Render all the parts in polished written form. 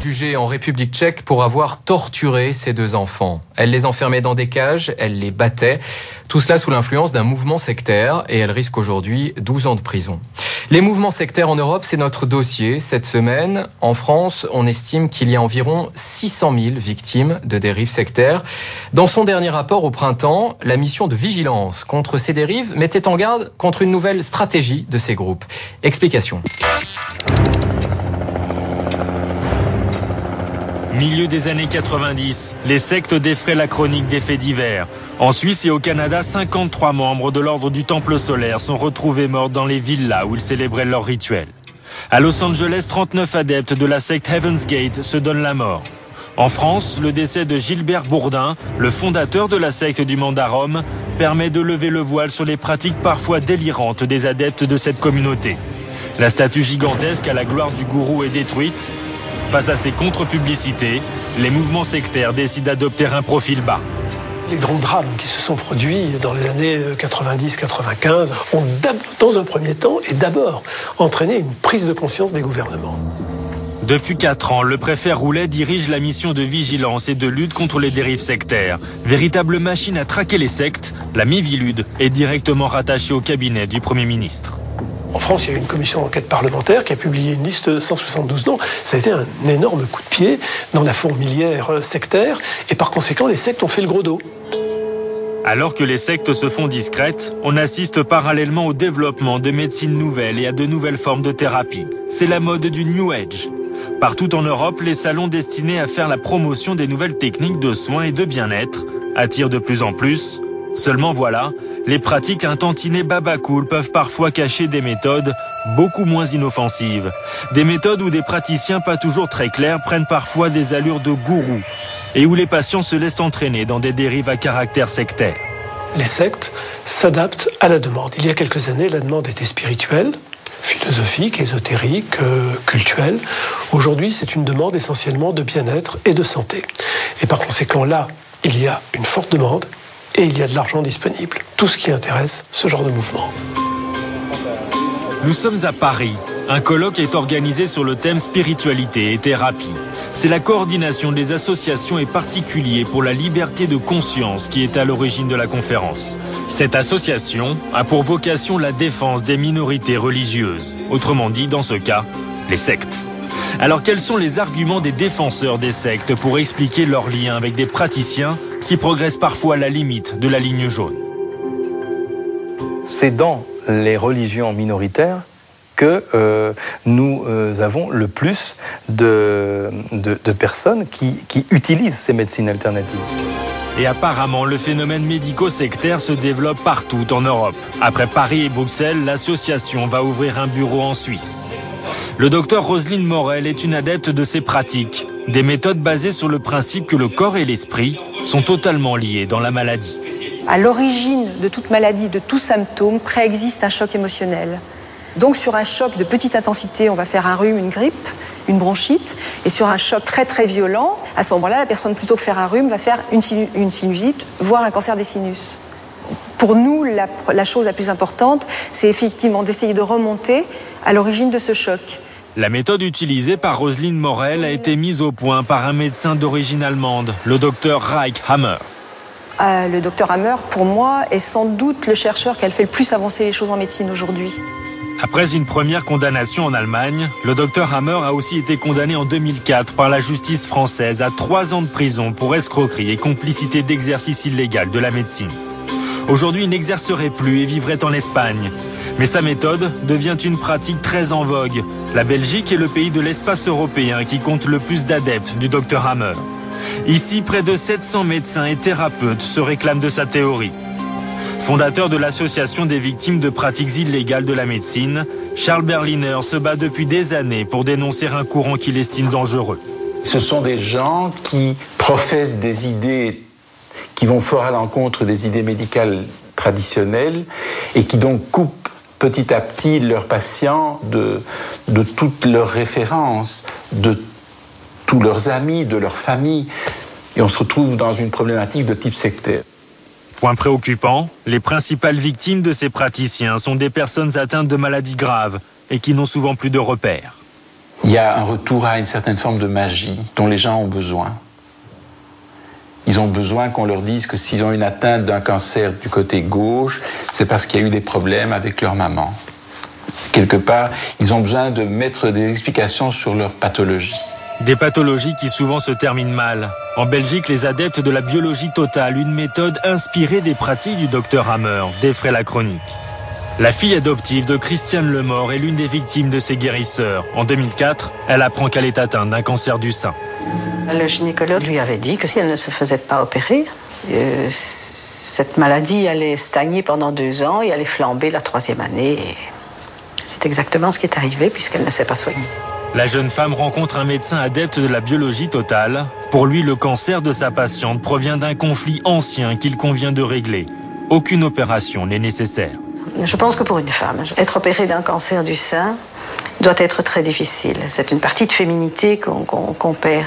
jugée en République tchèque pour avoir torturé ses 2 enfants. Elle les enfermait dans des cages, elle les battait. Tout cela sous l'influence d'un mouvement sectaire et elle risque aujourd'hui 12 ans de prison. Les mouvements sectaires en Europe, c'est notre dossier. Cette semaine, en France, on estime qu'il y a environ 600 000 victimes de dérives sectaires. Dans son dernier rapport au printemps, la mission de vigilance contre ces dérives mettait en garde contre une nouvelle stratégie de ces groupes. Explication. Milieu des années 90, les sectes défraient la chronique des faits divers. En Suisse et au Canada, 53 membres de l'ordre du Temple solaire sont retrouvés morts dans les villas où ils célébraient leurs rituels. À Los Angeles, 39 adeptes de la secte Heaven's Gate se donnent la mort. En France, le décès de Gilbert Bourdin, le fondateur de la secte du Mandarum, permet de lever le voile sur les pratiques parfois délirantes des adeptes de cette communauté. La statue gigantesque à la gloire du gourou est détruite. Face à ces contre-publicités, les mouvements sectaires décident d'adopter un profil bas. Les grands drames qui se sont produits dans les années 90-95 ont dans un premier temps et d'abord entraîné une prise de conscience des gouvernements. Depuis 4 ans, le préfet Roulet dirige la mission de vigilance et de lutte contre les dérives sectaires. Véritable machine à traquer les sectes, la Mivilude est directement rattachée au cabinet du Premier ministre. En France, il y a eu une commission d'enquête parlementaire qui a publié une liste de 172 noms. Ça a été un énorme coup de pied dans la fourmilière sectaire et par conséquent, les sectes ont fait le gros dos. Alors que les sectes se font discrètes, on assiste parallèlement au développement de médecines nouvelles et à de nouvelles formes de thérapie. C'est la mode du New Age. Partout en Europe, les salons destinés à faire la promotion des nouvelles techniques de soins et de bien-être attirent de plus en plus. Seulement voilà, les pratiques un tantinet babacool peuvent parfois cacher des méthodes beaucoup moins inoffensives. Des méthodes où des praticiens pas toujours très clairs prennent parfois des allures de gourous et où les patients se laissent entraîner dans des dérives à caractère sectaire. Les sectes s'adaptent à la demande. Il y a quelques années, la demande était spirituelle, philosophique, ésotérique, culturelle. Aujourd'hui, c'est une demande essentiellement de bien-être et de santé. Et par conséquent, là, il y a une forte demande et il y a de l'argent disponible. Tout ce qui intéresse ce genre de mouvement. Nous sommes à Paris. Un colloque est organisé sur le thème spiritualité et thérapie. C'est la coordination des associations et particuliers pour la liberté de conscience qui est à l'origine de la conférence. Cette association a pour vocation la défense des minorités religieuses. Autrement dit, dans ce cas, les sectes. Alors quels sont les arguments des défenseurs des sectes pour expliquer leur lien avec des praticiens qui progressent parfois à la limite de la ligne jaune? C'est dans les religions minoritaires que nous avons le plus de personnes qui utilisent ces médecines alternatives. Et apparemment, le phénomène médico-sectaire se développe partout en Europe. Après Paris et Bruxelles, l'association va ouvrir un bureau en Suisse. Le docteur Roselyne Morel est une adepte de ces pratiques, des méthodes basées sur le principe que le corps et l'esprit sont totalement liés dans la maladie. À l'origine de toute maladie, de tout symptôme, préexiste un choc émotionnel. Donc sur un choc de petite intensité, on va faire un rhume, une grippe, une bronchite. Et sur un choc très très violent, à ce moment-là, la personne, plutôt que faire un rhume, va faire une sinusite, voire un cancer des sinus. Pour nous, la chose la plus importante, c'est effectivement d'essayer de remonter à l'origine de ce choc. La méthode utilisée par Roselyne Morel a été mise au point par un médecin d'origine allemande, le docteur Reich Hammer. Le docteur Hammer, pour moi, est sans doute le chercheur qui a fait le plus avancer les choses en médecine aujourd'hui. Après une première condamnation en Allemagne, le docteur Hammer a aussi été condamné en 2004 par la justice française à 3 ans de prison pour escroquerie et complicité d'exercice illégal de la médecine. Aujourd'hui, il n'exercerait plus et vivrait en Espagne. Mais sa méthode devient une pratique très en vogue. La Belgique est le pays de l'espace européen qui compte le plus d'adeptes du docteur Hammer. Ici, près de 700 médecins et thérapeutes se réclament de sa théorie. Fondateur de l'association des victimes de pratiques illégales de la médecine, Charles Berliner se bat depuis des années pour dénoncer un courant qu'il estime dangereux. Ce sont des gens qui professent des idées qui vont fort à l'encontre des idées médicales traditionnelles et qui donc coupent petit à petit leurs patients de toutes leurs références, de tous leurs amis, de leur famille. Et on se retrouve dans une problématique de type sectaire. Point préoccupant, les principales victimes de ces praticiens sont des personnes atteintes de maladies graves et qui n'ont souvent plus de repères. Il y a un retour à une certaine forme de magie dont les gens ont besoin. Ils ont besoin qu'on leur dise que s'ils ont une atteinte d'un cancer du côté gauche, c'est parce qu'il y a eu des problèmes avec leur maman. Quelque part, ils ont besoin de mettre des explications sur leur pathologie. Des pathologies qui souvent se terminent mal. En Belgique, les adeptes de la biologie totale, une méthode inspirée des pratiques du docteur Hammer, défraient la chronique. La fille adoptive de Christiane Lemort est l'une des victimes de ces guérisseurs. En 2004, elle apprend qu'elle est atteinte d'un cancer du sein. Le gynécologue lui avait dit que si elle ne se faisait pas opérer, cette maladie allait stagner pendant 2 ans et allait flamber la 3e année. Et c'est exactement ce qui est arrivé puisqu'elle ne s'est pas soignée. La jeune femme rencontre un médecin adepte de la biologie totale. Pour lui, le cancer de sa patiente provient d'un conflit ancien qu'il convient de régler. Aucune opération n'est nécessaire. Je pense que pour une femme, être opérée d'un cancer du sein doit être très difficile. C'est une partie de féminité qu'on perd.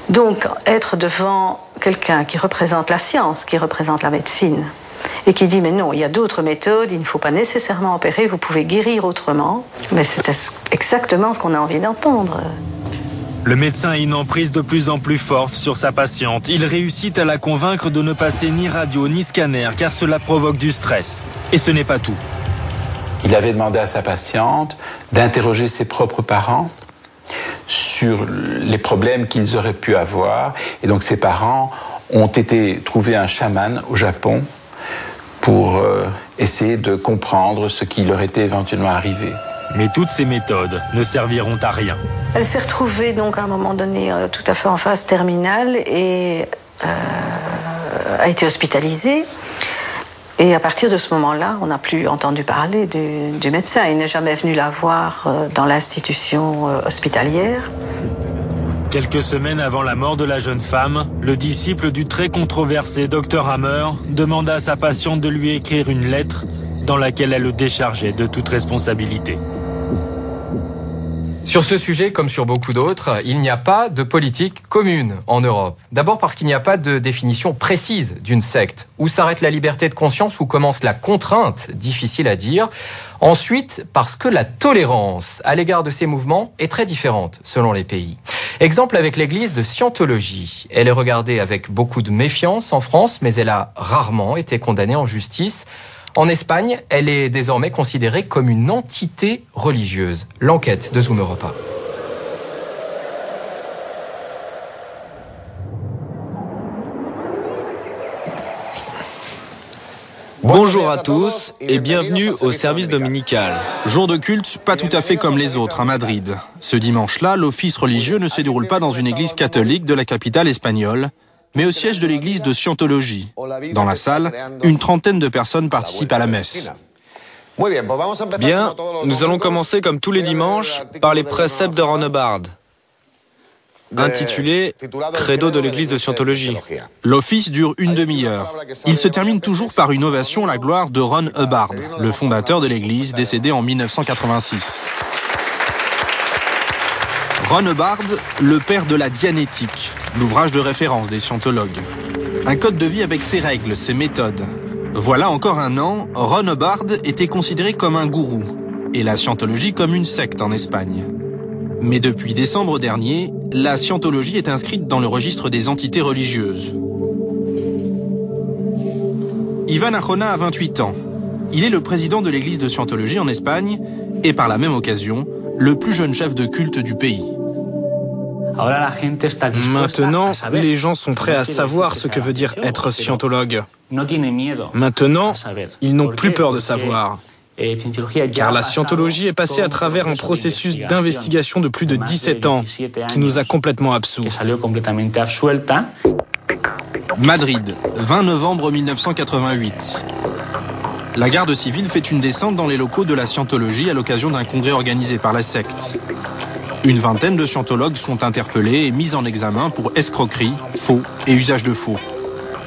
Donc, être devant quelqu'un qui représente la science, qui représente la médecine, et qui dit, mais non, il y a d'autres méthodes, il ne faut pas nécessairement opérer, vous pouvez guérir autrement. Mais c'est exactement ce qu'on a envie d'entendre. Le médecin a une emprise de plus en plus forte sur sa patiente. Il réussit à la convaincre de ne passer ni radio ni scanner, car cela provoque du stress. Et ce n'est pas tout. Il avait demandé à sa patiente d'interroger ses propres parents sur les problèmes qu'ils auraient pu avoir. Et donc ses parents ont été trouver un chaman au Japon pour essayer de comprendre ce qui leur était éventuellement arrivé. Mais toutes ces méthodes ne serviront à rien. Elle s'est retrouvée donc à un moment donné tout à fait en phase terminale et a été hospitalisée. Et à partir de ce moment-là, on n'a plus entendu parler du médecin. Il n'est jamais venu la voir dans l'institution hospitalière. Quelques semaines avant la mort de la jeune femme, le disciple du très controversé Dr Hammer demanda à sa patiente de lui écrire une lettre dans laquelle elle le déchargeait de toute responsabilité. Sur ce sujet, comme sur beaucoup d'autres, il n'y a pas de politique commune en Europe. D'abord parce qu'il n'y a pas de définition précise d'une secte. Où s'arrête la liberté de conscience, où commence la contrainte, difficile à dire. Ensuite, parce que la tolérance à l'égard de ces mouvements est très différente selon les pays. Exemple avec l'église de Scientologie. Elle est regardée avec beaucoup de méfiance en France, mais elle a rarement été condamnée en justice. En Espagne, elle est désormais considérée comme une entité religieuse. L'enquête de Zoom Europa. Bonjour à tous et bienvenue au service dominical. Jour de culte pas tout à fait comme les autres à Madrid. Ce dimanche-là, l'office religieux ne se déroule pas dans une église catholique de la capitale espagnole, mais au siège de l'église de Scientologie. Dans la salle, une trentaine de personnes participent à la messe. Bien, nous allons commencer comme tous les dimanches par les préceptes de Ron Hubbard, intitulé « Credo de l'église de Scientologie ». L'office dure une demi-heure. Il se termine toujours par une ovation à la gloire de Ron Hubbard, le fondateur de l'église, décédé en 1986. Ron Hubbard, le père de la Dianétique, l'ouvrage de référence des scientologues. Un code de vie avec ses règles, ses méthodes. Voilà encore un an, Ron Hubbard était considéré comme un gourou, et la scientologie comme une secte en Espagne. Mais depuis décembre dernier, la scientologie est inscrite dans le registre des entités religieuses. Ivan Arjona a 28 ans. Il est le président de l'église de Scientologie en Espagne, et par la même occasion, le plus jeune chef de culte du pays. Maintenant, les gens sont prêts à savoir ce que veut dire être scientologue. Maintenant, ils n'ont plus peur de savoir. Car la scientologie est passée à travers un processus d'investigation de plus de 17 ans qui nous a complètement absous. Madrid, 20 novembre 1988. La garde civile fait une descente dans les locaux de la scientologie à l'occasion d'un congrès organisé par la secte. Une vingtaine de scientologues sont interpellés et mis en examen pour escroquerie, faux et usage de faux.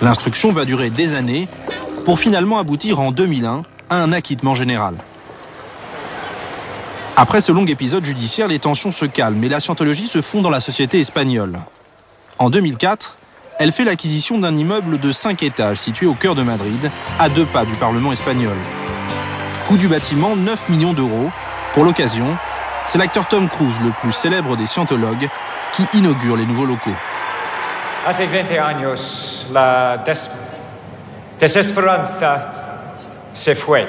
L'instruction va durer des années pour finalement aboutir en 2001 à un acquittement général. Après ce long épisode judiciaire, les tensions se calment et la scientologie se fond dans la société espagnole. En 2004, elle fait l'acquisition d'un immeuble de 5 étages situé au cœur de Madrid, à 2 pas du Parlement espagnol. Coût du bâtiment, 9 millions d'euros. Pour l'occasion, C'est l'acteur Tom Cruise, le plus célèbre des scientologues, qui inaugure les nouveaux locaux. Hace 20 años, la desesperanza se fue.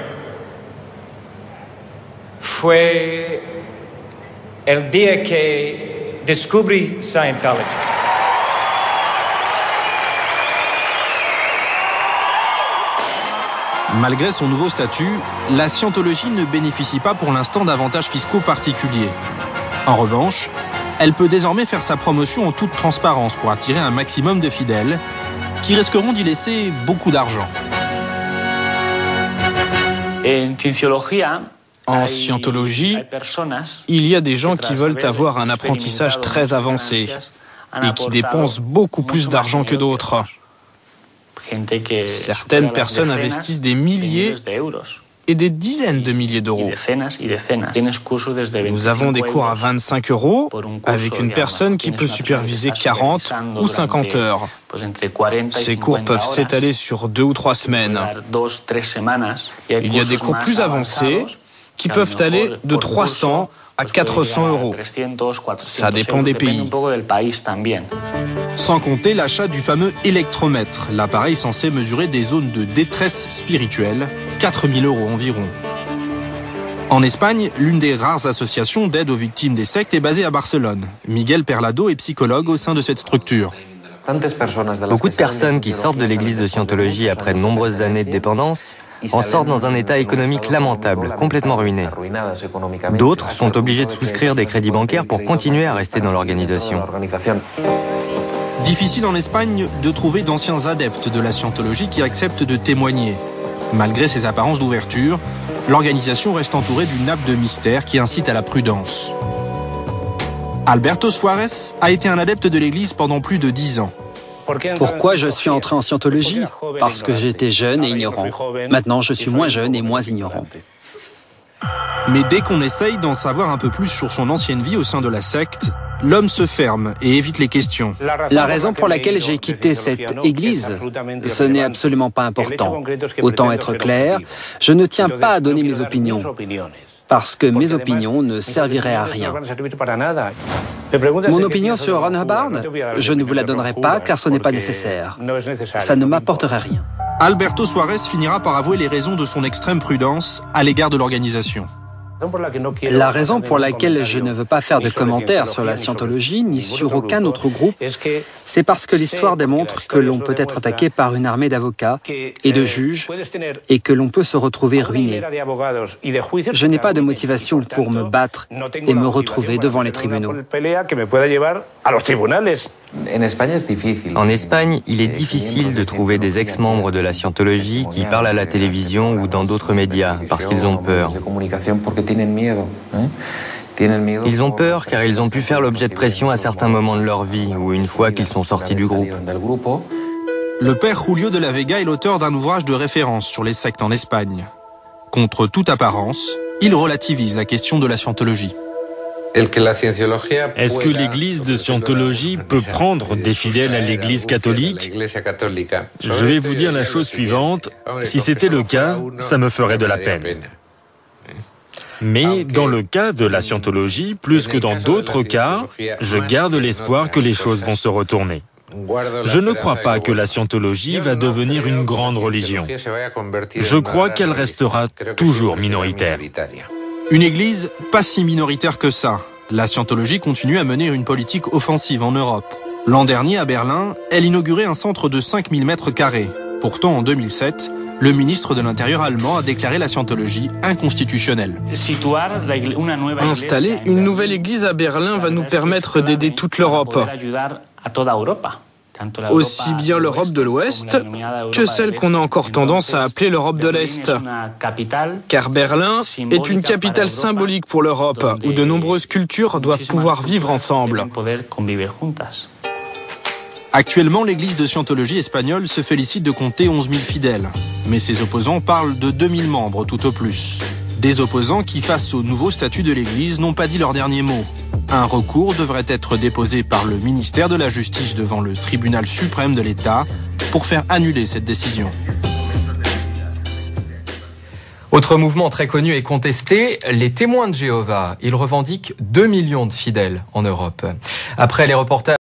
Fue el día que descubrí Scientology. Malgré son nouveau statut, la scientologie ne bénéficie pas pour l'instant d'avantages fiscaux particuliers. En revanche, elle peut désormais faire sa promotion en toute transparence pour attirer un maximum de fidèles qui risqueront d'y laisser beaucoup d'argent. En scientologie, il y a des gens qui veulent avoir un apprentissage très avancé et qui dépensent beaucoup plus d'argent que d'autres. Certaines personnes investissent des milliers et des dizaines de milliers d'euros. Nous avons des cours à 25 € avec une personne qui peut superviser 40 ou 50 heures. Ces cours peuvent s'étaler sur 2 ou 3 semaines. Il y a des cours plus avancés qui peuvent aller de 300 à 400 €. Ça dépend des pays. Sans compter l'achat du fameux électromètre, l'appareil censé mesurer des zones de détresse spirituelle, 4 000 € environ. En Espagne, l'une des rares associations d'aide aux victimes des sectes est basée à Barcelone. Miguel Perlado est psychologue au sein de cette structure. Beaucoup de personnes qui sortent de l'église de Scientologie après de nombreuses années de dépendance en sortent dans un état économique lamentable, complètement ruiné. D'autres sont obligés de souscrire des crédits bancaires pour continuer à rester dans l'organisation. Difficile en Espagne de trouver d'anciens adeptes de la scientologie qui acceptent de témoigner. Malgré ses apparences d'ouverture, l'organisation reste entourée d'une nappe de mystère qui incite à la prudence. Alberto Suarez a été un adepte de l'église pendant plus de 10 ans. Pourquoi je suis entré en scientologie? Parce que j'étais jeune et ignorant. Maintenant, je suis moins jeune et moins ignorant. Mais dès qu'on essaye d'en savoir un peu plus sur son ancienne vie au sein de la secte, l'homme se ferme et évite les questions. La raison pour laquelle j'ai quitté cette église, ce n'est absolument pas important. Autant être clair, je ne tiens pas à donner mes opinions, parce que mes opinions ne serviraient à rien. Mon opinion sur Ron Hubbard, je ne vous la donnerai pas car ce n'est pas nécessaire. Ça ne m'apporterait rien. Alberto Suarez finira par avouer les raisons de son extrême prudence à l'égard de l'organisation. La raison pour laquelle je ne veux pas faire de commentaires sur la scientologie ni sur aucun autre groupe, c'est parce que l'histoire démontre que l'on peut être attaqué par une armée d'avocats et de juges et que l'on peut se retrouver ruiné. Je n'ai pas de motivation pour me battre et me retrouver devant les tribunaux. En Espagne, il est difficile de trouver des ex-membres de la Scientologie qui parlent à la télévision ou dans d'autres médias parce qu'ils ont peur. Ils ont peur car ils ont pu faire l'objet de pression à certains moments de leur vie ou une fois qu'ils sont sortis du groupe. Le père Julio de la Vega est l'auteur d'un ouvrage de référence sur les sectes en Espagne. Contre toute apparence, il relativise la question de la scientologie. Est-ce que l'église de Scientologie peut prendre des fidèles à l'église catholique? Je vais vous dire la chose suivante, si c'était le cas, ça me ferait de la peine. Mais dans le cas de la Scientologie, plus que dans d'autres cas, je garde l'espoir que les choses vont se retourner. Je ne crois pas que la Scientologie va devenir une grande religion. Je crois qu'elle restera toujours minoritaire. Une église pas si minoritaire que ça. La Scientologie continue à mener une politique offensive en Europe. L'an dernier, à Berlin, elle inaugurait un centre de 5000 m². Pourtant, en 2007, le ministre de l'Intérieur allemand a déclaré la Scientologie inconstitutionnelle. Installer une nouvelle église à Berlin va nous permettre d'aider toute l'Europe. Aussi bien l'Europe de l'Ouest que celle qu'on a encore tendance à appeler l'Europe de l'Est. Car Berlin est une capitale symbolique pour l'Europe, où de nombreuses cultures doivent pouvoir vivre ensemble. Actuellement, l'église de Scientologie espagnole se félicite de compter 11 000 fidèles. Mais ses opposants parlent de 2000 membres tout au plus. Des opposants qui, face au nouveau statut de l'église, n'ont pas dit leur dernier mot. Un recours devrait être déposé par le ministère de la Justice devant le tribunal suprême de l'État pour faire annuler cette décision. Autre mouvement très connu et contesté, les témoins de Jéhovah. Ils revendiquent 2 millions de fidèles en Europe. Après les reportages